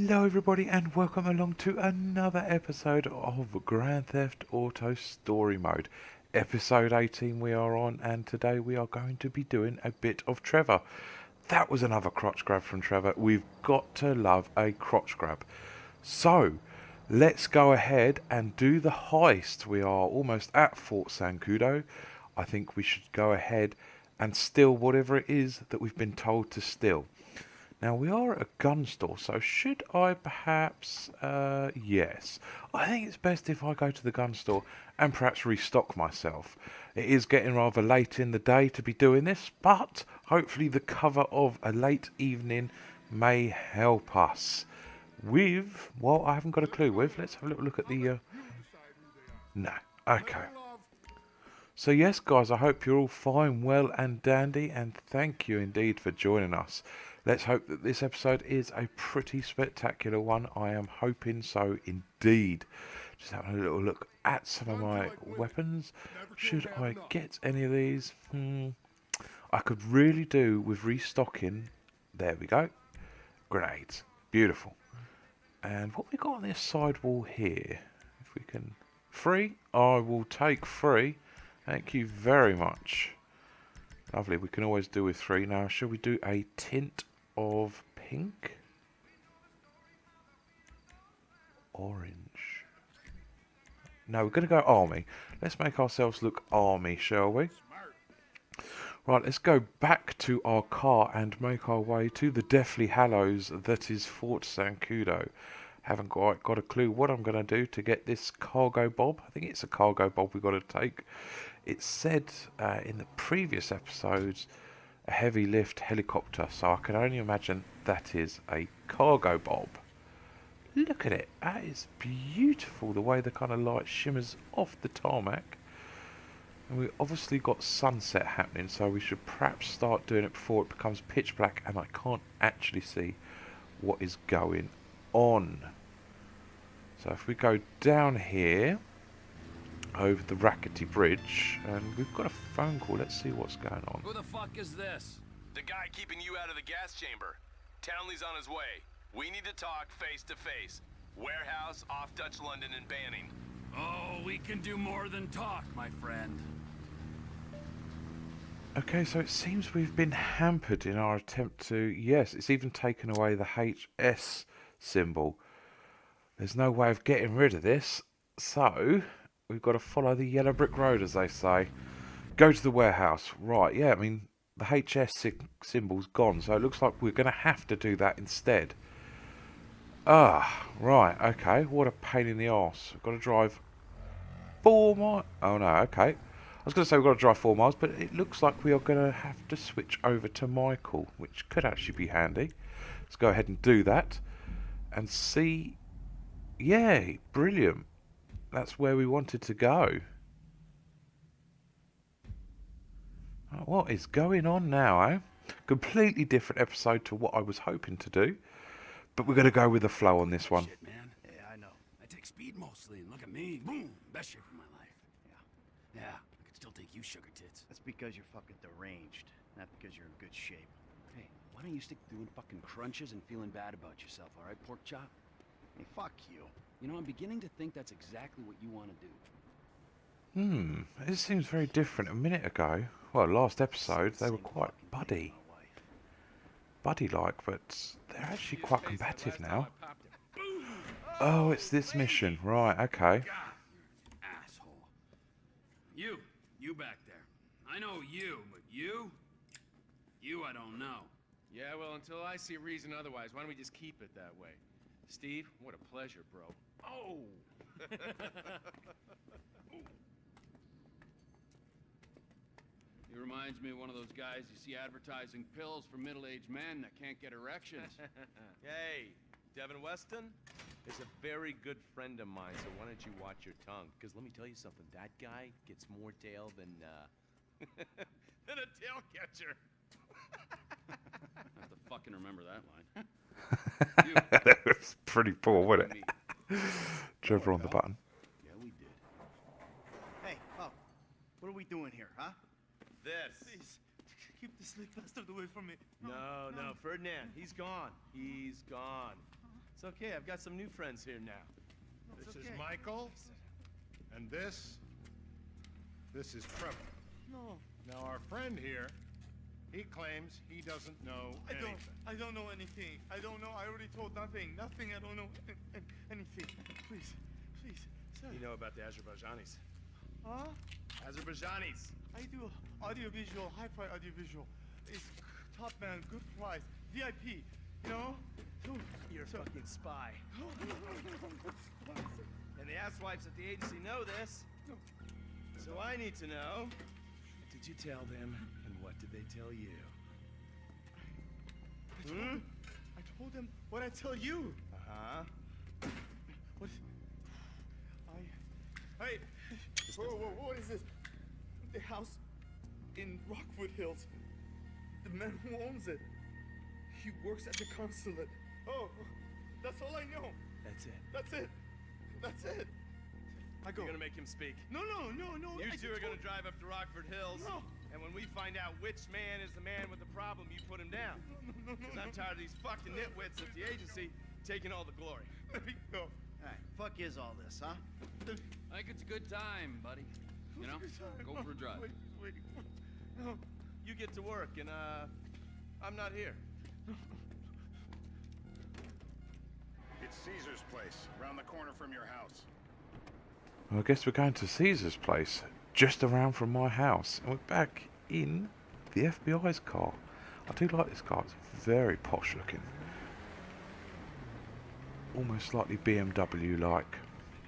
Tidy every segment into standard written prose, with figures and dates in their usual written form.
Hello everybody and welcome along to another episode of Grand Theft Auto Story Mode. Episode 18 we are on, and today we are going to be doing a bit of Trevor. That was another crotch grab from Trevor. We've got to love a crotch grab. So, let's go ahead and do the heist. We are almost at Fort Sancudo. I think we should go ahead and steal whatever it is that we've been told to steal. Now, we are at a gun store, so should I perhaps, yes. I think it's best if I go to the gun store and perhaps restock myself. It is getting rather late in the day to be doing this, but hopefully the cover of a late evening may help us. With, well, I haven't got a clue with. Let's have a little look at the, no, okay. So yes, guys, I hope you're all fine, well and dandy, and thank you indeed for joining us. Let's hope that this episode is a pretty spectacular one. I am hoping so indeed. Just having a little look at some of my weapons. Should I get any of these? I could really do with restocking. There we go. Grenades. Beautiful. And what we got on this side wall here? If we can... Free? I will take free. Thank you very much. Lovely. We can always do with 3. Now, shall we do a tint of pink? Orange. No, we're going to go army. Let's make ourselves look army, shall we? Right, let's go back to our car and make our way to the Deathly Hallows that is Fort Sancudo. Haven't quite got a clue what I'm going to do to get this cargo bob. I think it's a cargo bob we've got to take. It said in the previous episodes a heavy lift helicopter, so I can only imagine that is a cargo bob. Look at it, that is beautiful, the way the kind of light shimmers off the tarmac. And we obviously got sunset happening, so we should perhaps start doing it before it becomes pitch black and I can't actually see what is going on. So if we go down here over the Rackety Bridge, and we've got a phone call. Let's see what's going on. Who the fuck is this? The guy keeping you out of the gas chamber. Townley's on his way. We need to talk face to face. Warehouse, off-touch London and Banning. Oh, we can do more than talk, my friend. Okay, so it seems we've been hampered in our attempt to... Yes, it's even taken away the HS symbol. There's no way of getting rid of this, so... We've got to follow the yellow brick road, as they say. Go to the warehouse. Right, yeah, I mean, the HS symbol's gone, so it looks like we're going to have to do that instead. Ah, right, okay. What a pain in the arse. We've got to drive 4 miles. Oh, no, okay. I was going to say we've got to drive 4 miles, but it looks like we are going to have to switch over to Michael, which could actually be handy. Let's go ahead and do that. And see... Yay, brilliant. That's where we wanted to go. What is going on now, eh? Completely different episode to what I was hoping to do. But we're going to go with the flow on this one. Shit, man. Yeah, I know. I take speed mostly, and look at me. Boom! Best shape of my life. Yeah. Yeah, I could still take you, sugar tits. That's because you're fucking deranged, not because you're in good shape. Hey, why don't you stick to doing fucking crunches and feeling bad about yourself, all right, pork chop? Hey, fuck you. You know, I'm beginning to think that's exactly what you want to do. It seems very different a minute ago. Well, last episode, they were quite buddy-like, but they're actually quite combative now. Oh, it's this mission. Right, okay. Asshole. You back there. I know you, but you I don't know. Yeah, well, until I see reason otherwise, why don't we just keep it that way? Steve, what a pleasure, bro. Oh! He reminds me of one of those guys you see advertising pills for middle-aged men that can't get erections. Hey, Devin Weston is a very good friend of mine, so why don't you watch your tongue? Because let me tell you something, that guy gets more tail than, than a tail catcher. I have to fucking remember that line. That was pretty poor, wasn't it? Trevor on the button. Yeah, we did. Hey, oh, what are we doing here, huh? This. Please, keep this slick bastard away from me. No, Ferdinand, he's gone. He's gone. It's okay, I've got some new friends here now. This is Michael, and this is Trevor. No, Now our friend here, he claims he doesn't know anything. I don't know anything. I don't know. I already told nothing. Nothing. I don't know anything. Please, sir. You know about the Azerbaijanis. Huh? Azerbaijanis! I do audiovisual, high-price audiovisual. It's top man, good price, VIP. You know? You're a fucking spy. And the asswipes at the agency know this. So I need to know, what did you tell them, and what did they tell you? I told them what I tell you. Uh-huh. What? Hey! Whoa, what is this? The house in Rockwood Hills. The man who owns it. He works at the consulate. Oh, that's all I know. That's it. That's it. I go. You're gonna make him speak. No. You two are gonna drive up to Rockford Hills. No. And when we find out which man is the man with the problem, you put him down. No. Because I'm tired of these fucking nitwits at the agency taking all the glory. Let me go. Alright, fuck is all this, huh? I think it's a good time, buddy. You know, go for a drive. Wait. No. You get to work, and I'm not here. It's Caesar's place, around the corner from your house. Well, I guess we're going to Caesar's place, just around from my house. And we're back in the FBI's car. I do like this car. It's very posh looking. Almost slightly BMW-like.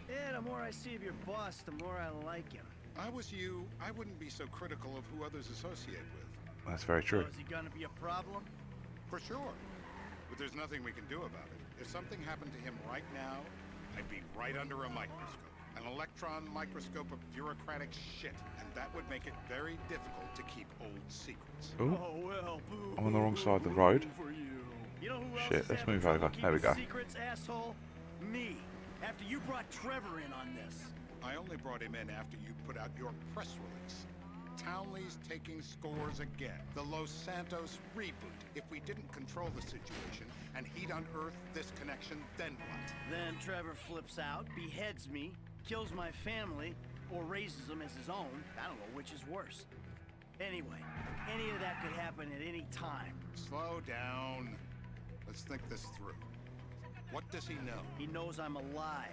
Yeah, the more I see of your boss, the more I like him. I was you, I wouldn't be so critical of who others associate with. That's very true. So is he gonna be a problem? For sure. But there's nothing we can do about it. If something happened to him right now, I'd be right under a microscope. An electron microscope of bureaucratic shit. And that would make it very difficult to keep old secrets. Ooh, Well, boo. I'm on the wrong side of the road. For you. You know who else Shit, is let's having move trouble over. There we keeping go. Secrets, asshole? Me. After you brought Trevor in on this. I only brought him in after you put out your press release. Townley's taking scores again. The Los Santos reboot. If we didn't control the situation and he'd unearthed this connection, then what? Then Trevor flips out, beheads me, kills my family, or raises them as his own. I don't know which is worse. Anyway, any of that could happen at any time. Slow down. Let's think this through. What does he know? He knows I'm alive.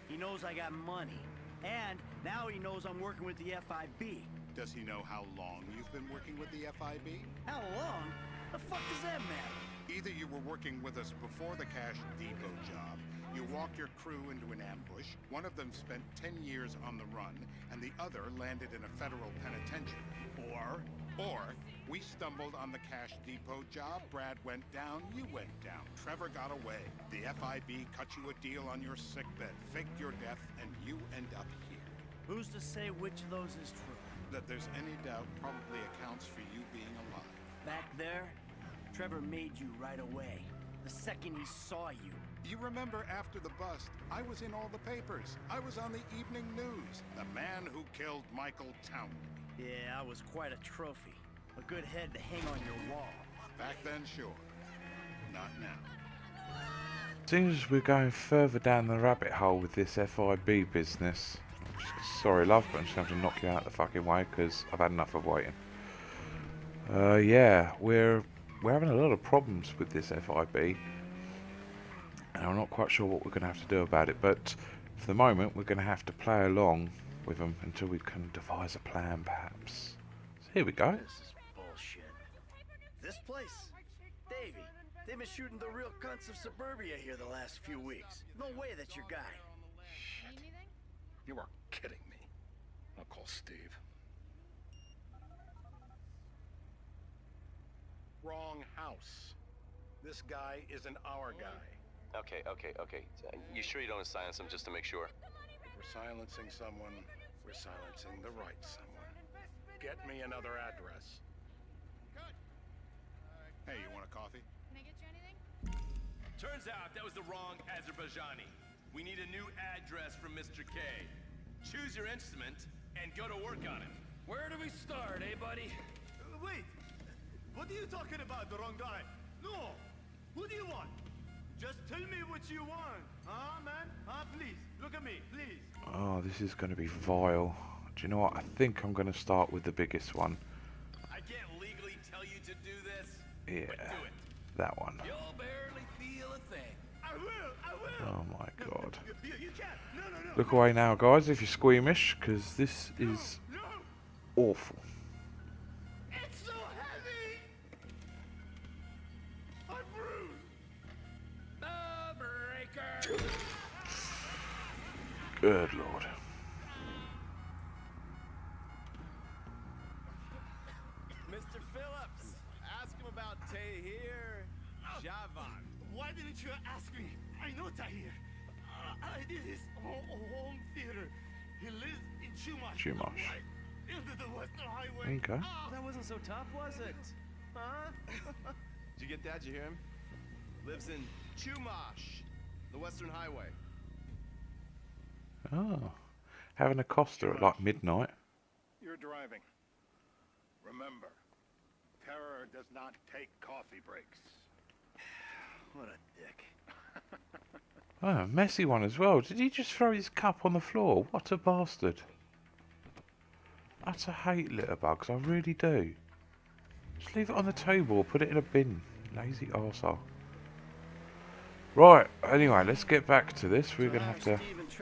He knows I got money. And now he knows I'm working with the FIB. Does he know how long you've been working with the FIB? How long? The fuck does that matter? Either you were working with us before the Cash Depot job, you walked your crew into an ambush, one of them spent 10 years on the run, and the other landed in a federal penitentiary. Or we stumbled on the Cash Depot job, Brad went down, you went down, Trevor got away. The FIB cut you a deal on your sickbed, faked your death, and you end up here. Who's to say which of those is true? That there's any doubt probably accounts for you being alive. Back there, Trevor made you right away. The second he saw you. You remember after the bust, I was in all the papers. I was on the evening news. The man who killed Michael Townley. Yeah, I was quite a trophy. A good head to hang on your wall. Back then, sure. Not now. Seems we're going further down the rabbit hole with this FIB business. Sorry, love, but I'm just going to knock you out the fucking way because I've had enough of waiting. Yeah, we're having a lot of problems with this FIB. And I'm not quite sure what we're going to have to do about it, but for the moment we're going to have to play along with them until we can devise a plan, perhaps. So here we go. This is bullshit. This place? Davey, they've been shooting the real cunts of suburbia here the last few weeks. No way that's your guy. You are kidding me. I'll call Steve. Wrong house. This guy isn't our guy. Okay. You sure you don't silence him just to make sure? If we're silencing someone, we're silencing the right someone. Get me another address. Hey, you want a coffee? Can I get you anything? Turns out that was the wrong Azerbaijani. We need a new address from Mr. K. Choose your instrument and go to work on it. Where do we start, eh, buddy? Wait! What are you talking about, the wrong guy? No! Who do you want? Just tell me what you want. Man? Please, look at me, please. Oh, this is going to be vile. Do you know what? I think I'm going to start with the biggest one. I can't legally tell you to do this, Yeah, but do it. that one. You'll barely feel a thing. I will. Oh my god. You can't. No. Look away now, guys, if you're squeamish, because this is No. awful. It's so heavy. I'm bruised. The breaker. Good lord. Mr. Phillips, ask him about Tahir Javan. Why didn't you ask me? I know Tahir. I did his home theater. He lives in Chumash. Chumash. Right into the Western Highway. Okay. That wasn't so tough, was it? Huh? Did you get that? Did you hear him? Lives in Chumash, the Western Highway. Oh. Having a Costa at like midnight. You're driving. Remember, terror does not take coffee breaks. What a dick. Oh, messy one as well. Did he just throw his cup on the floor? What a bastard. Utter hate litterbugs, I really do. Just leave it on the table or put it in a bin. Lazy arsehole. Right, anyway, let's get back to this. We're going to have to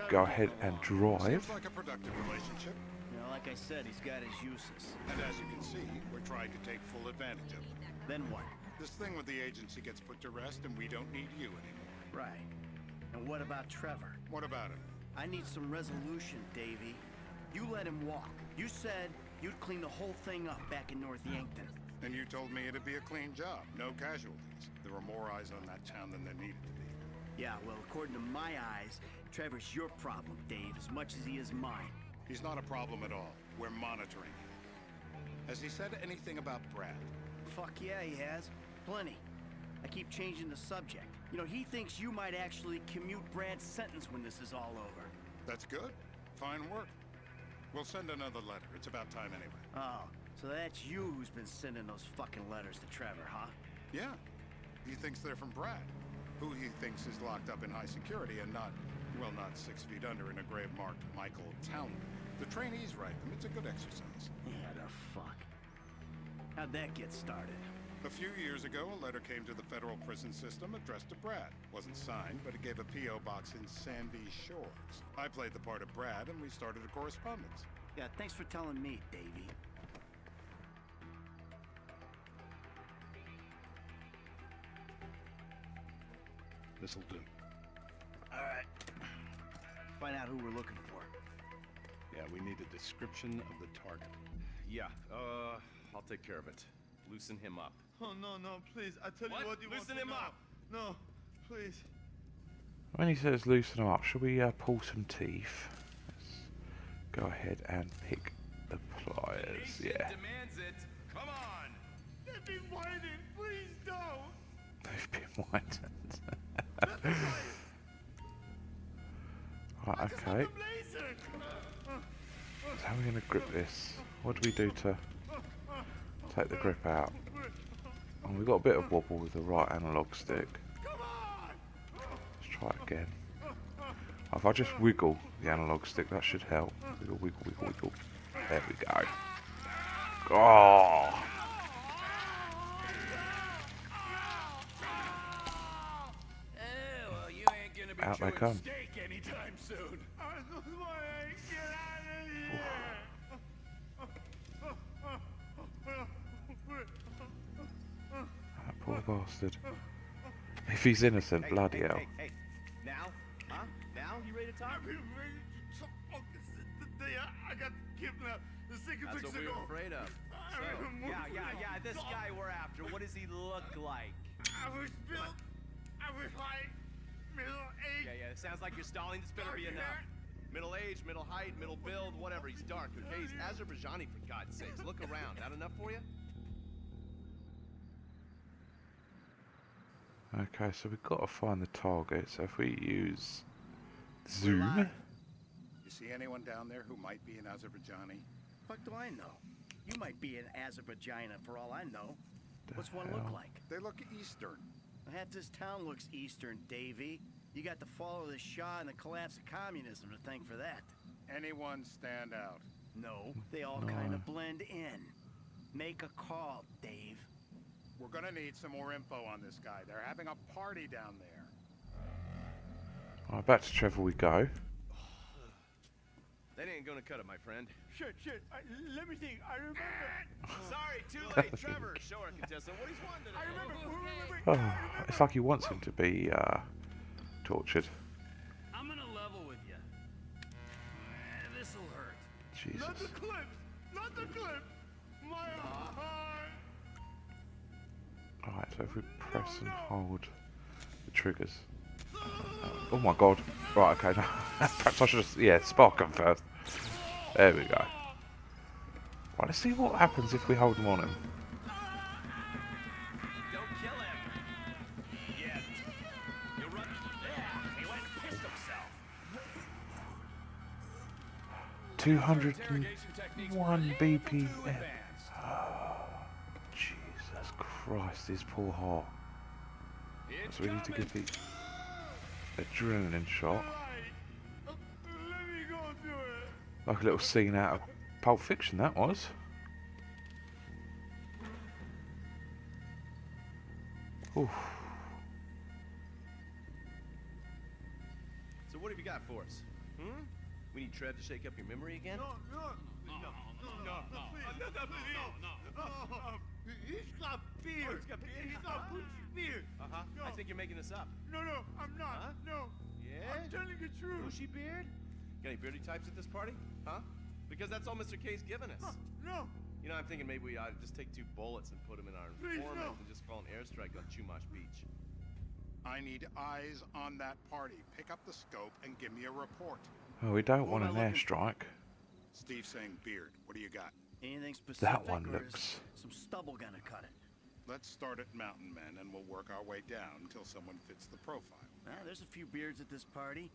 go ahead and drive. Seems like a productive relationship. You know, like I said, he's got his uses. And as you can see, we're trying to take full advantage of it. Then what? This thing with the agency gets put to rest and we don't need you anymore. Right. And what about Trevor? What about him? I need some resolution, Davey. You let him walk. You said you'd clean the whole thing up back in North Yankton. And you told me it'd be a clean job, no casualties. There were more eyes on that town than there needed to be. Yeah, well, according to my eyes, Trevor's your problem, Dave, as much as he is mine. He's not a problem at all. We're monitoring him. Has he said anything about Brad? Fuck yeah, he has. Plenty. I keep changing the subject. You know, he thinks you might actually commute Brad's sentence when this is all over. That's good. Fine work. We'll send another letter. It's about time anyway. Oh, so that's you who's been sending those fucking letters to Trevor, huh? Yeah. He thinks they're from Brad, who he thinks is locked up in high security and not, well, not 6 feet under in a grave marked Michael Townley. The trainees write them. It's a good exercise. Yeah, the fuck. How'd that get started? A few years ago, a letter came to the federal prison system addressed to Brad. Wasn't signed, but it gave a P.O. box in Sandy Shores. I played the part of Brad, and we started a correspondence. Yeah, thanks for telling me, Davey. This'll do. All right. Find out who we're looking for. Yeah, we need a description of the target. Yeah, I'll take care of it. Loosen him up. Oh, no, please. I tell What? you what you Loosen want to him know. up. No, please. When he says loosen them up, shall we pull some teeth? Let's go ahead and pick the pliers. Nation Yeah. demands it. Come on. They've been whining. Please don't. They've been whitened. Let me try it. Right, I just okay. want the blazer. So how are we going to grip this? What do we do to take the grip out? Oh, we've got a bit of wobble with the right analog stick. Come on. Let's try it again. If I just wiggle the analog stick, that should help. Wiggle, wiggle, wiggle, wiggle. There we go. Oh! Well, you ain't gonna be Out they chewing come. steak anytime soon. I just want to get out of here. That poor bastard. If he's innocent, bloody hell. Hey. Now? Huh? Now? You ready to talk? I've been ready to talk since the day I got kidnapped 6 That's weeks what we ago. were afraid of. So, yeah. This guy we're after. What does he look like? I was built. I was like middle-aged. Yeah. It sounds like you're stalling. This better be enough. Middle age, middle height, middle build, whatever. He's dark, okay? He's Azerbaijani, for God's sakes. Look around. That enough for you? Okay, so we've got to find the target. So if we use zoom. You see anyone down there who might be an Azerbaijani? Fuck do I know? You might be an Azerbaijani for all I know. What's one hell? look like? They look Eastern. Half this town looks Eastern, Davy. You got the fall of the Shah and the collapse of communism to thank for that. Anyone stand out? No, they all kind of blend in. Make a call, Dave. We're gonna need some more info on this guy. They're having a party down there. Alright, back to Trevor we go. That ain't gonna cut it, my friend. Shit. Let me think. I remember. Sorry, too late. Trevor, show our contestant what he's wanted today. I Oh, remember. it's like he wants him to be tortured. I'm gonna level with you. This'll hurt. Jesus. Not the clips. Not the clips. My heart. Alright, so if we press and hold the triggers. Oh my god. Right, okay, no. Perhaps I should just, spark him first. There we go. Right, let's see what happens if we hold him on him. Don't kill him. Yet. You'll run. Yeah, he went and pissed himself. 201 BPM. Jesus Christ, his poor heart. So we need to get the adrenaline shot. Let me go through it. Like a little scene out of Pulp Fiction, that was. Oof. So what have you got for us? We need Trev to shake up your memory again? No. He's got beard. He's got beard? He's got beard. Uh-huh. No. I think you're making this up. No, I'm not. Huh? No. Yeah? I'm telling the truth. Bushy beard? Got any beardy types at this party? Huh? Because that's all Mr. K's given us. No. You know, I'm thinking maybe we ought to just take 2 bullets and put them in our Please, informant no. and just call an airstrike on Chumash Beach. I need eyes on that party. Pick up the scope and give me a report. Oh, we don't What want am an I looking airstrike. Steve saying beard. What do you got? Anything specific? That one or is looks... some stubble gonna cut it? Let's start at Mountain Men and we'll work our way down until someone fits the profile. There's a few beards at this party.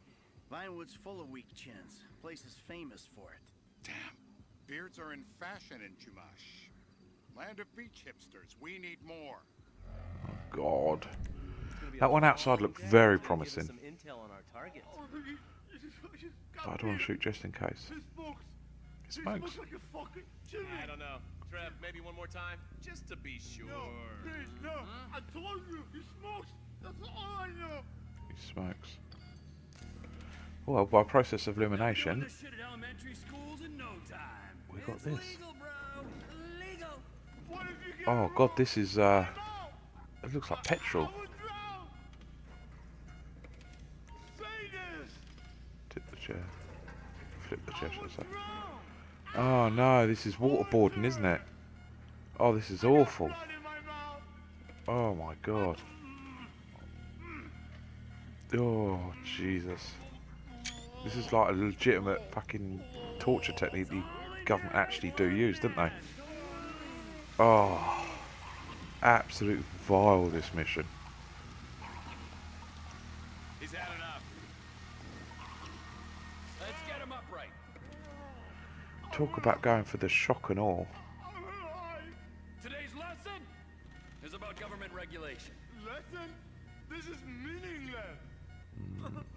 Vinewood's full of weak chins. Place is famous for it. Damn. Beards are in fashion in Chumash. Land of beach hipsters. We need more. God. It's gonna be That a one long outside looked day. very It's gonna give us promising. some intel on our target. But I don't want to shoot just in case. He smokes. He He smokes. smokes like a fucking chimney. I don't know. Trev, maybe one more time? Just to be sure. No, please, no. Huh? I told you, he smokes. That's all I know. He smokes. Well, by process of Doing elimination, this shit at elementary schools in no time. we got It's this. legal, bro. Legal. What if you get Oh it god, wrong? this is I'm out. it looks like petrol. I will drown. Say this. Tip the chair. Flip the chair, I should will I say. drown. Oh no, this is waterboarding, isn't it? Oh, this is awful. Blood in my mouth. Oh my god. Oh, Jesus. This is like a legitimate fucking torture technique the government actually do use, don't they? Oh, absolute vile, this mission. He's had enough. Let's get him upright. Talk about going for the shock and awe. I'm alive. Today's lesson is about government regulation. Lesson? This is meaningless.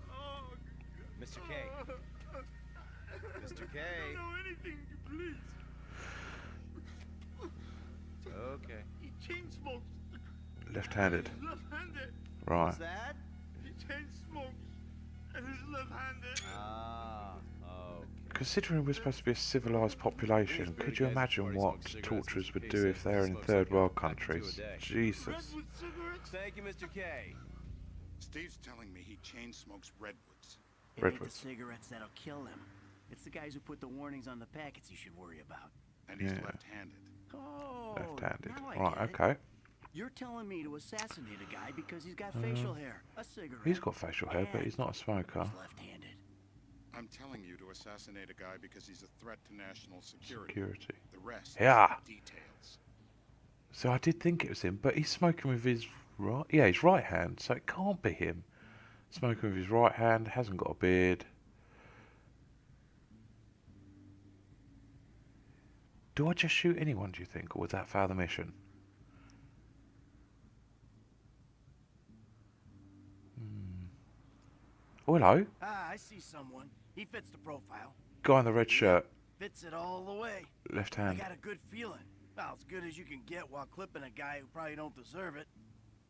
Oh, Mr. K. Mr. K. I don't know anything, please. Okay. He chain smokes. Left-handed. He's left-handed. Right. What's that? He chain smokes. And he's left-handed. Oh. Considering we're supposed to be a civilised population, could you imagine what torturers would do if they're in third world countries? Jesus. Redwood cigarettes? Thank you, Mr. K. Steve's telling me he chain smokes redwoods. It ain't the Redwoods. cigarettes that'll kill him. It's the guys who put the warnings on the packets you should worry about. And he's Yeah. left-handed. Oh, Left-handed. now I Right, get it. okay. You're telling me to assassinate a guy because he's got facial hair, a cigarette. He's got facial hair, but he's not a smoker. He's left-handed. I'm telling you to assassinate a guy because he's a threat to national security. Security. The rest Yeah. is details. So I did think it was him, but he's smoking with his right... Yeah, his right hand, so it can't be him. Smoking with his right hand, hasn't got a beard. Do I just shoot anyone, do you think, or was that fail the mission? Oh, hello. Ah, I see someone. He fits the profile. Guy in the red shirt. Fits it all the way. Left I hand. got a good feeling. Well, as good as you can get while clipping a guy who probably don't deserve it.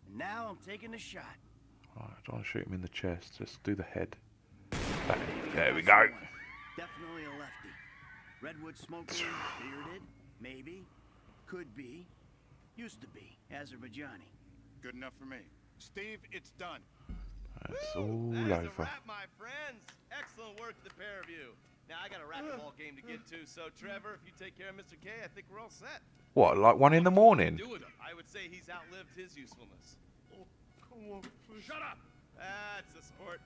And now I'm taking the shot. Right, I don't want to shoot him in the chest. Just do the head. Bang. There we go. Definitely a lefty. Redwood smoking, bearded, maybe, could be, used to be, Azerbaijani. Good enough for me. Steve, it's done. That's all That is a over. wrap, my friends. Excellent work, the pair of you. Now I got a racquetball game to get to, so Trevor, if you take care of Mr. K, I think we're all set. What, like 1 in the morning? Do with him. I would say he's outlived his usefulness. Oh, come on, please. Shut up! That's a sport.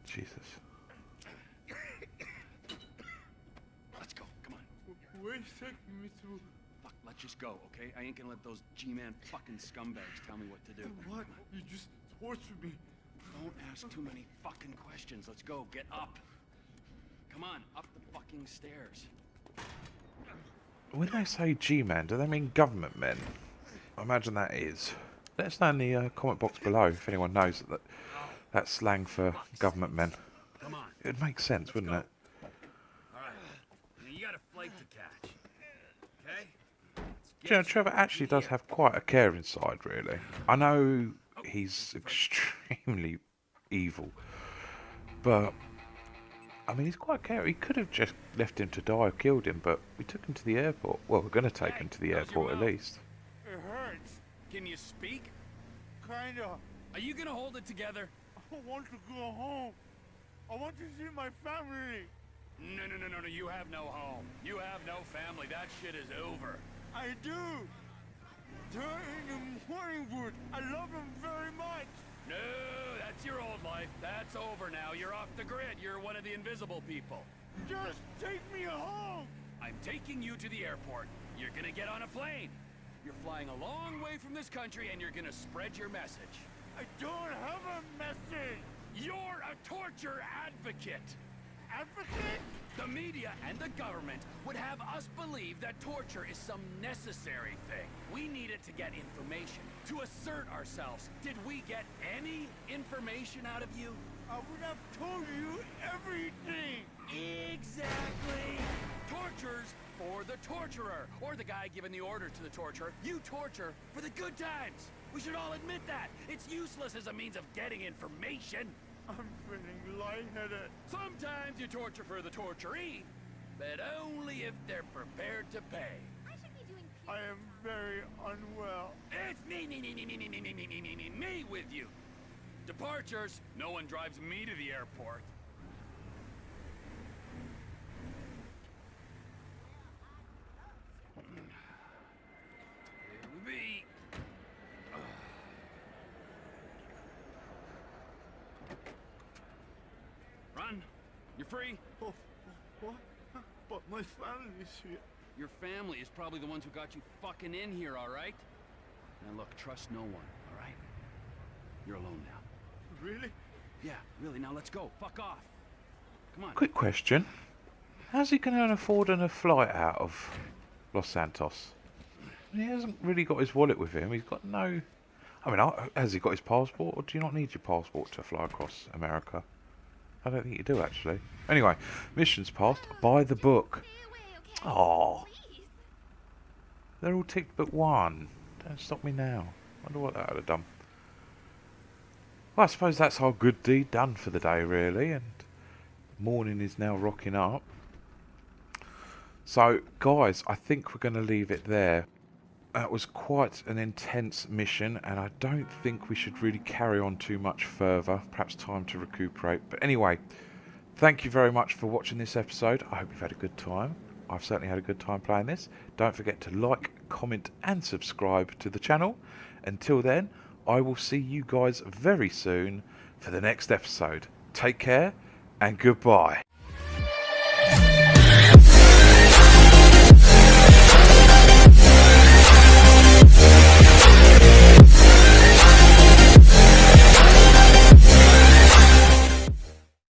Jesus. Let's go, come on. Where you taking me to? Fuck, let's just go, okay? I ain't gonna let those G-Man fucking scumbags tell me what to do. What? You just tortured me. Don't ask too many fucking questions. Let's go, get up. Come on, up the fucking stairs. When they say G-man, do they mean government men? I imagine that is. Let us know in the comment box below if anyone knows that that's slang for government men. Come on. It would make sense, wouldn't it? All right. Now you got a flight to catch. Okay? Do you know, Trevor actually does have quite a caring side, really. I know he's extremely evil, but I mean, he's quite caring. He could have just left him to die or killed him, but we took him to the airport. Well, we're going to take him to the airport at least. It hurts. Can you speak? Kinda. Are you gonna hold it together? I want to go home. I want to see my family. No. You have no home. You have no family. That shit is over. I do. They're in the Morningwood. I love them very much. No, that's your old life. That's over now. You're off the grid. You're one of the invisible people. Just take me home. I'm taking you to the airport. You're gonna get on a plane. You're flying a long way from this country and you're gonna spread your message. I don't have a message. You're a torture advocate. Advocate? The media and the government would have us believe that torture is some necessary thing. We need it to get information, to assert ourselves. Did we get any information out of you? I would have told you everything. Exactly. Torture's for the torturer, or the guy giving the order to the torturer. You torture for the good times. We should all admit that. It's useless as a means of getting information. I'm feeling lightheaded. Sometimes you torture for the torturee, but only if they're prepared to pay. I should be doing I am very unwell. It's me with you. Departures. No one drives me to the airport. Here we be. Run. You're free. Oh, what? But my family's here. Your family is probably the ones who got you fucking in here, all right? Now look, trust no one, all right? You're alone now. Really? Yeah, really, now let's go. Fuck off. Come on. Quick question. How's he going to afford a flight out of Los Santos? He hasn't really got his wallet with him. He's got no... I mean, has he got his passport? Or do you not need your passport to fly across America? I don't think you do, actually. Anyway, mission's passed. Buy the book. Oh, they're all ticked but one. Don't stop me now. Wonder what that would have done. Well, I suppose that's our good deed done for the day, really. And morning is now rocking up. So, guys, I think we're going to leave it there. That was quite an intense mission, and I don't think we should really carry on too much further. Perhaps time to recuperate. But anyway, thank you very much for watching this episode. I hope you've had a good time. I've certainly had a good time playing this. Don't forget to like, comment and subscribe to the channel. Until then, I will see you guys very soon for the next episode. Take care and goodbye.